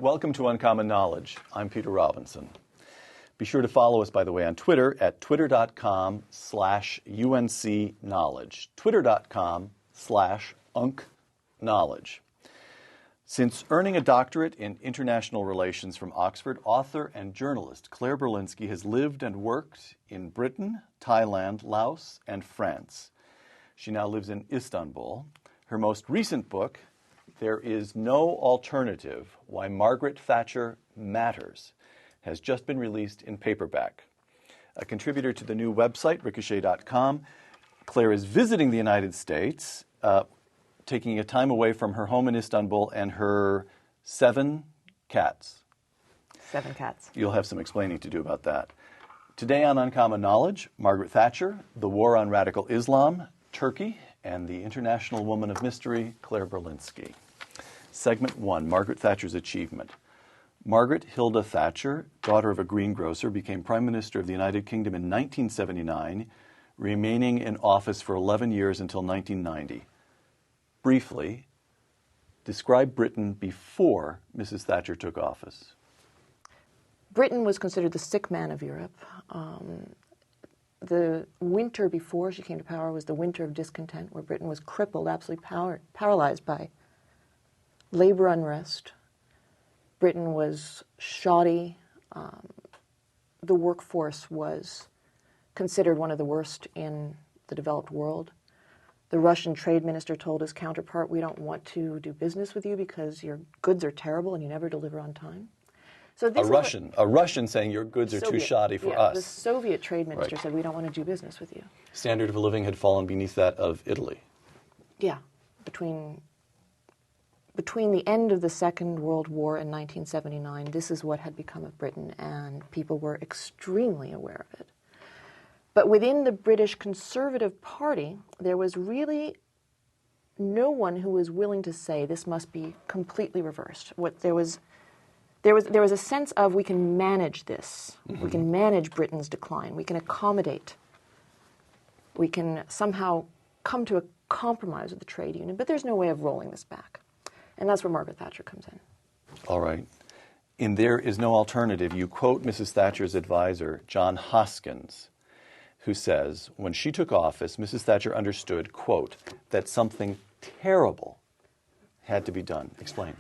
Welcome to Uncommon Knowledge. I'm Peter Robinson. Be sure to follow us, by the way, on Twitter at twitter.com/UNCKnowledge. Twitter.com/UNCKnowledge. Since earning a doctorate in international relations from Oxford, author and journalist Claire Berlinski has lived and worked in Britain, Thailand, Laos, and France. She now lives in Istanbul. Her most recent book, There Is No Alternative: Why Margaret Thatcher Matters, has just been released in paperback. A contributor to the new website, ricochet.com, Claire is visiting the United States, taking a time away from her home in Istanbul and her 7 cats. 7 cats. You'll have some explaining to do about that. Today on Uncommon Knowledge, Margaret Thatcher, the war on radical Islam, Turkey, and the international woman of mystery, Claire Berlinski. Segment 1, Margaret Thatcher's achievement. Margaret Hilda Thatcher, daughter of a greengrocer, became Prime Minister of the United Kingdom in 1979, remaining in office for 11 years until 1990. Briefly, describe Britain before Mrs. Thatcher took office. Britain was considered the sick man of Europe. The winter before she came to power was the winter of discontent, where Britain was crippled, absolutely paralyzed by labor unrest. Britain was shoddy. The workforce was considered one of the worst in the developed world. The Russian trade minister told his counterpart, "We don't want to do business with you because your goods are terrible and you never deliver on time." So this a Russian saying your goods are too shoddy for us. The Soviet trade minister said, "We don't want to do business with you." Standard of living had fallen beneath that of Italy. Yeah, between the end of the Second World War in 1979, this is what had become of Britain, and people were extremely aware of it. But within the British Conservative Party, there was really no one who was willing to say this must be completely reversed. There was a sense of, we can manage this. Mm-hmm. We can manage Britain's decline. We can accommodate. We can somehow come to a compromise with the trade union, but there's no way of rolling this back. And that's where Margaret Thatcher comes in. All right. In There Is No Alternative, you quote Mrs. Thatcher's advisor, John Hoskins, who says, when she took office, Mrs. Thatcher understood, quote, that something terrible had to be done. Explain.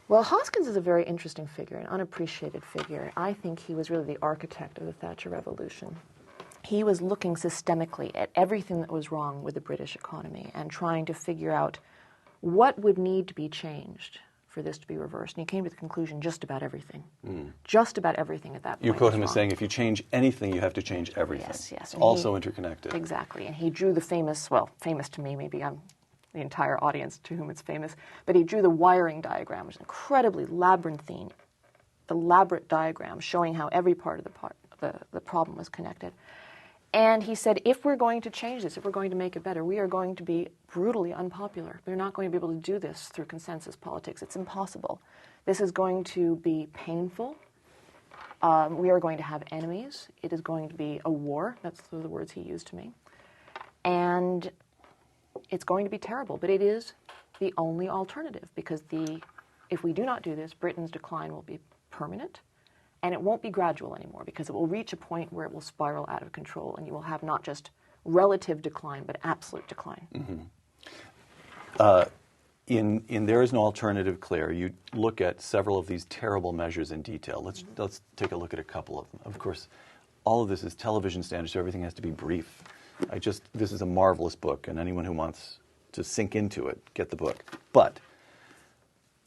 Well, Hoskins is a very interesting figure, an unappreciated figure. I think he was really the architect of the Thatcher Revolution. He was looking systemically at everything that was wrong with the British economy and trying to figure out what would need to be changed for this to be reversed. And he came to the conclusion just about everything. Just about everything at that point. You quote him as saying, if you change anything, you have to change everything. Yes, yes. It's also interconnected. Exactly. And he drew the famous to me, maybe I'm the entire audience to whom it's famous, but he drew the wiring diagram, which is incredibly labyrinthine, elaborate diagram showing how every part of the problem was connected. And he said, if we're going to change this, if we're going to make it better, we are going to be brutally unpopular. We're not going to be able to do this through consensus politics. It's impossible. This is going to be painful. We are going to have enemies. It is going to be a war. That's the words he used to me. And it's going to be terrible, but it is the only alternative, because if we do not do this, Britain's decline will be permanent. And it won't be gradual anymore, because it will reach a point where it will spiral out of control, and you will have not just relative decline, but absolute decline. Mm-hmm. In There Is No Alternative, Claire, you look at several of these terrible measures in detail. Let's take a look at a couple of them. Of course, all of this is television standards, so everything has to be brief. This is a marvelous book, and anyone who wants to sink into it, get the book. But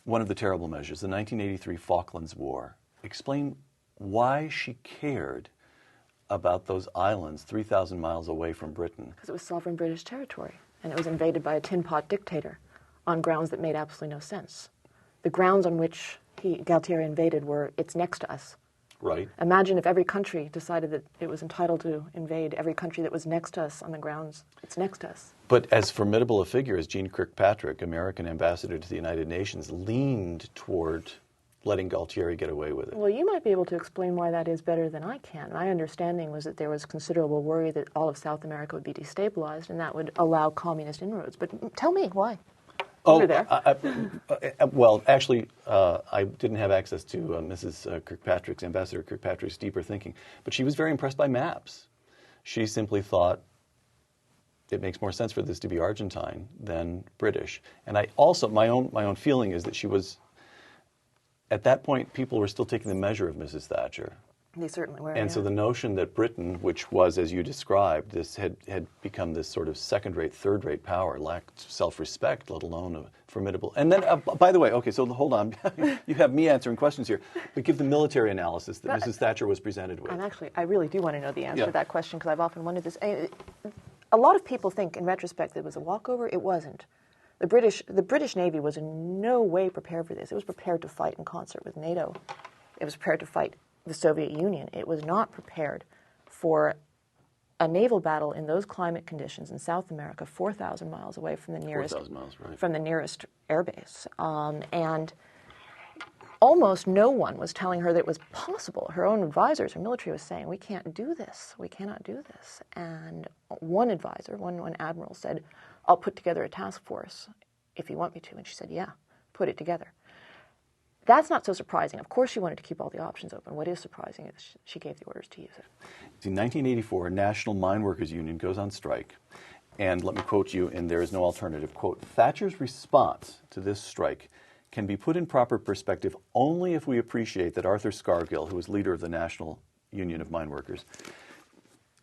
one of the terrible measures, the 1983 Falklands War. Explain why she cared about those islands 3,000 miles away from Britain. Because it was sovereign British territory, and it was invaded by a tin pot dictator on grounds that made absolutely no sense. The grounds on which Galtieri invaded were, it's next to us. Right. Imagine if every country decided that it was entitled to invade every country that was next to us on the grounds, it's next to us. But as formidable a figure as Jeane Kirkpatrick, American ambassador to the United Nations, leaned toward letting Galtieri get away with it. Well, you might be able to explain why that is better than I can. My understanding was that there was considerable worry that all of South America would be destabilized, and that would allow communist inroads. But tell me, why? You were there. Well, actually, I didn't have access to Mrs. Kirkpatrick's, Ambassador Kirkpatrick's deeper thinking, but she was very impressed by maps. She simply thought it makes more sense for this to be Argentine than British. And I also, my own feeling is that she was, at that point, people were still taking the measure of Mrs. Thatcher. They certainly were. And so the notion that Britain, which was, as you described, this had become this sort of second-rate, third-rate power, lacked self-respect, let alone a formidable. And then, by the way, okay, so hold on, you have me answering questions here, but give the military analysis that Mrs. Thatcher was presented with. And actually, I really do want to know the answer to that question because I've often wondered this. A lot of people think, in retrospect, that it was a walkover. It wasn't. The British Navy was in no way prepared for this. It was prepared to fight in concert with NATO. It was prepared to fight the Soviet Union. It was not prepared for a naval battle in those climate conditions in South America, 4,000 miles away from the nearest 4,000 miles, right. From the nearest airbase. And almost no one was telling her that it was possible. Her own advisors, her military was saying, we can't do this. We cannot do this. And one advisor, one admiral said, I'll put together a task force if you want me to. And she said, yeah, put it together. That's not so surprising. Of course she wanted to keep all the options open. What is surprising is she gave the orders to use it. In 1984, National Mine Workers Union goes on strike. And let me quote you, and there is no alternative, quote, Thatcher's response to this strike can be put in proper perspective only if we appreciate that Arthur Scargill, who was leader of the National Union of Mine Workers,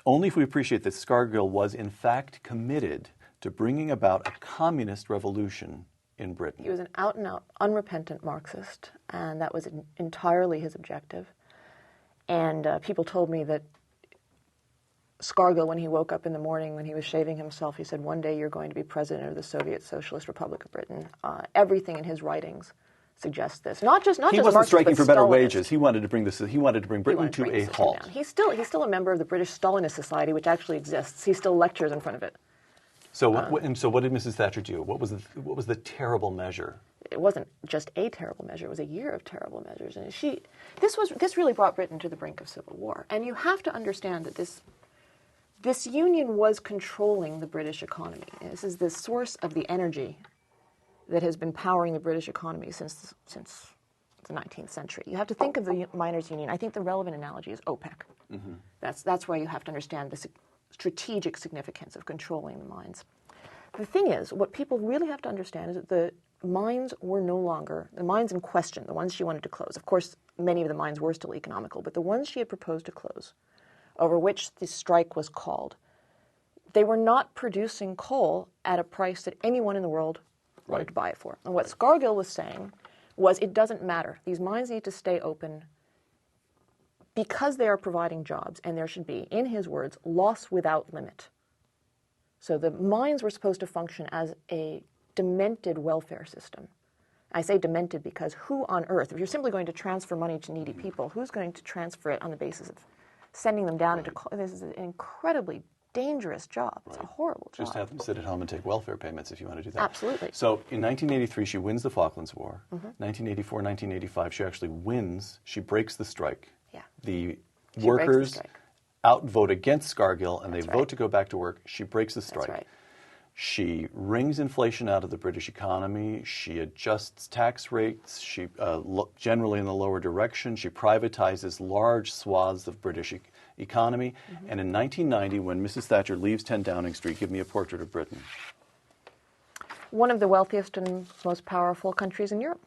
only if we appreciate that Scargill was in fact committed to bringing about a communist revolution in Britain. He was an out-and-out, unrepentant Marxist, and that was entirely his objective. And people told me that Scargill, when he woke up in the morning, when he was shaving himself, he said, one day you're going to be president of the Soviet Socialist Republic of Britain. Everything in his writings suggests this. Not just he wasn't striking for better wages. He wanted to bring this. He wanted to bring Britain to a halt. He's still a member of the British Stalinist Society, which actually exists. He still lectures in front of it. So what did Mrs. Thatcher do? What was the terrible measure? It wasn't just a terrible measure. It was a year of terrible measures. And this really brought Britain to the brink of civil war. And you have to understand that this union was controlling the British economy. This is the source of the energy that has been powering the British economy since the 19th century. You have to think of the miners' union. I think the relevant analogy is OPEC. Mm-hmm. That's why you have to understand the strategic significance of controlling the mines. The thing is, what people really have to understand is that the mines were no longer, the mines in question, the ones she wanted to close. Of course, many of the mines were still economical, but the ones she had proposed to close, over which the strike was called, they were not producing coal at a price that anyone in the world wanted to buy it for. And what Scargill was saying was, it doesn't matter. These mines need to stay open because they are providing jobs, and there should be, in his words, loss without limit. So the mines were supposed to function as a demented welfare system. I say demented because who on earth, if you're simply going to transfer money to needy people, who's going to transfer it on the basis of sending them down into... This is an incredibly dangerous job. It's a horrible job. Just have them sit at home and take welfare payments if you want to do that. Absolutely. So in 1983, she wins the Falklands War. 1984, 1985, she actually wins. She breaks the strike. Yeah. The workers outvote against Scargill, and they vote to go back to work. She breaks the strike. That's right. She wrings inflation out of the British economy. She adjusts tax rates. She generally in the lower direction. She privatizes large swaths of British economy. And in 1990, when Mrs. Thatcher leaves 10 Downing Street, give me a portrait of Britain. One of the wealthiest and most powerful countries in Europe.